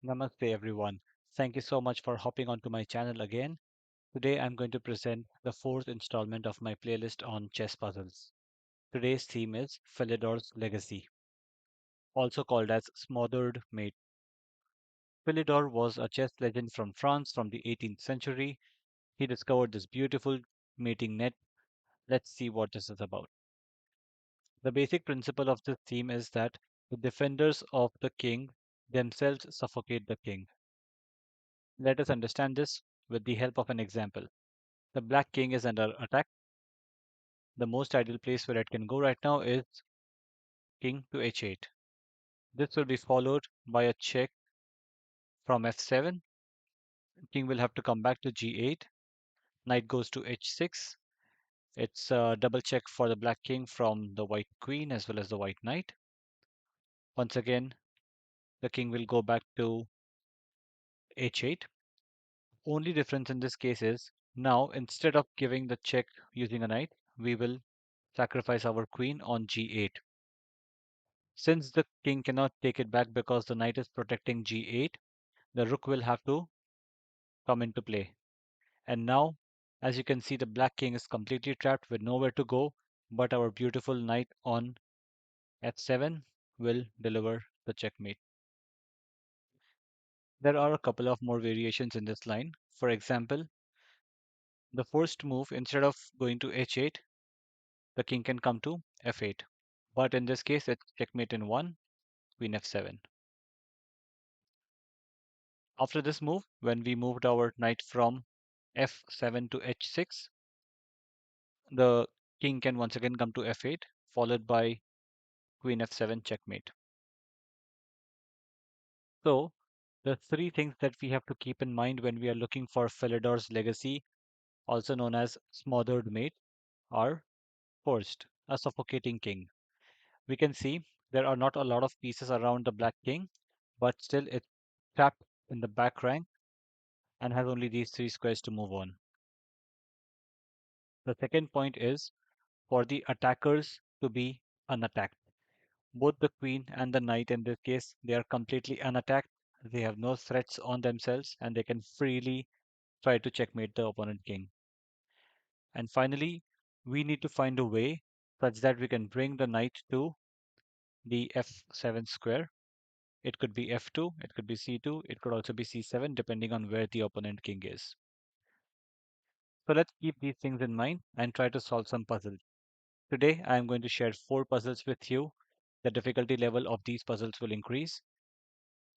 Namaste everyone. Thank you so much for hopping onto my channel again. Today I'm going to present the fourth installment of my playlist on chess puzzles. Today's theme is Philidor's Legacy, also called as Smothered Mate. Philidor was a chess legend from France from the 18th century. He discovered this beautiful mating net. Let's see what this is about. The basic principle of this theme is that the defenders of the king themselves suffocate the king. Let us understand this with the help of an example. The black king is under attack. The most ideal place where it can go right now is king to h8. This will be followed by a check from f7. King will have to come back to g8. Knight goes to h6. It's a double check for the black king from the white queen as well as the white knight. Once again, the king will go back to h8. Only difference in this case is now instead of giving the check using a knight, we will sacrifice our queen on g8. Since the king cannot take it back because the knight is protecting g8, the rook will have to come into play. And now, as you can see, the black king is completely trapped with nowhere to go, but our beautiful knight on f7 will deliver the checkmate. There are a couple of more variations in this line. For example, the first move, instead of going to h8, the king can come to f8. But in this case, it's checkmate in 1, queen f7. After this move, when we moved our knight from f7 to h6, the king can once again come to f8, followed by queen f7 checkmate. So the three things that we have to keep in mind when we are looking for Philidor's legacy, also known as smothered mate, are first, a suffocating king. We can see there are not a lot of pieces around the black king, but still it's trapped in the back rank and has only these three squares to move on. The second point is for the attackers to be unattacked. Both the queen and the knight in this case, they are completely unattacked. They have no threats on themselves and they can freely try to checkmate the opponent king. And finally, we need to find a way such that we can bring the knight to the f7 square. It could be f2, it could be c2, it could also be c7, depending on where the opponent king is. So let's keep these things in mind and try to solve some puzzles. Today, I am going to share 4 puzzles with you. The difficulty level of these puzzles will increase.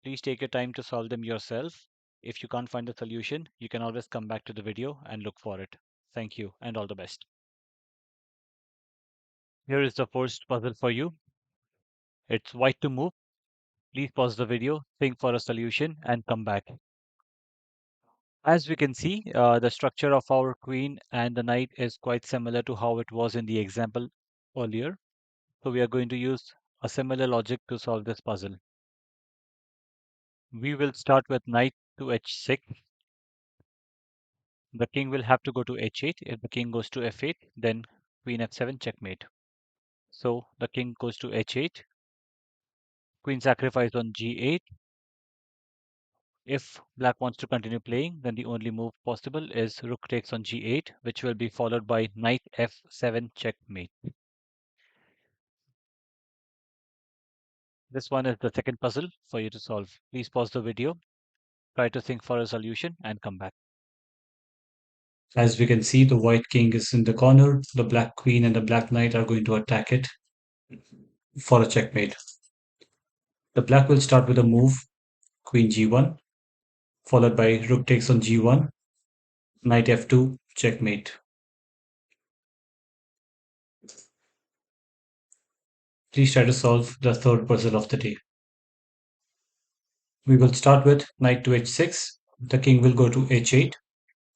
Please take your time to solve them yourself. If you can't find the solution, you can always come back to the video and look for it. Thank you and all the best. Here is the first puzzle for you. It's white to move. Please pause the video, think for a solution and come back. As we can see, the structure of our queen and the knight is quite similar to how it was in the example earlier. So we are going to use a similar logic to solve this puzzle. We will start with knight to h6. The king will have to go to h8. If the king goes to f8, then queen f7 checkmate. So the king goes to h8. Queen sacrifice on g8. If black wants to continue playing, then the only move possible is rook takes on g8, which will be followed by knight f7 checkmate. This one is the second puzzle for you to solve. Please pause the video, try to think for a solution and come back. As we can see, the white king is in the corner. The black queen and the black knight are going to attack it for a checkmate. The black will start with a move, queen g1, followed by rook takes on g1, knight f2, checkmate. Please try to solve the third puzzle of the day. We will start with knight to h6. The king will go to h8.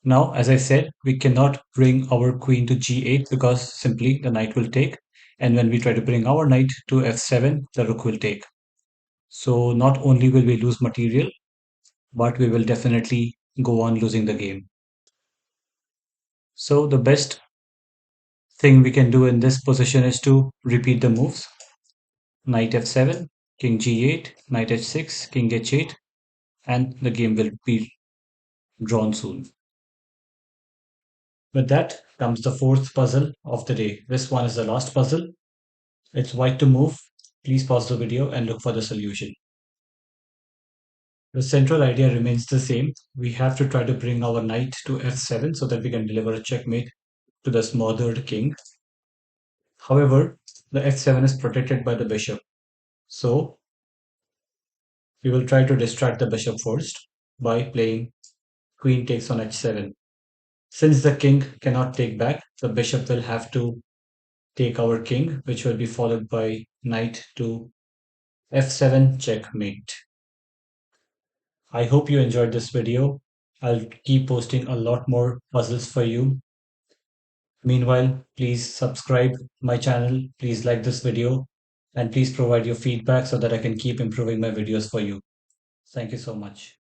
Now, as I said, we cannot bring our queen to g8 because simply the knight will take. And when we try to bring our knight to f7, the rook will take. So not only will we lose material, but we will definitely go on losing the game. So the best thing we can do in this position is to repeat the moves. Knight f7, king g8, knight h6, king h8, and the game will be drawn soon. With that comes the fourth puzzle of the day. This one is the last puzzle. It's white to move. Please pause the video and look for the solution. The central idea remains the same. We have to try to bring our knight to f7 so that we can deliver a checkmate to the smothered king. However, the f7 is protected by the bishop. So we will try to distract the bishop first by playing queen takes on h7. Since the king cannot take back, the bishop will have to take our king, which will be followed by knight to f7 checkmate. I hope you enjoyed this video. I'll keep posting a lot more puzzles for you. Meanwhile, please subscribe my channel, please like this video, and please provide your feedback so that I can keep improving my videos for you. Thank you so much.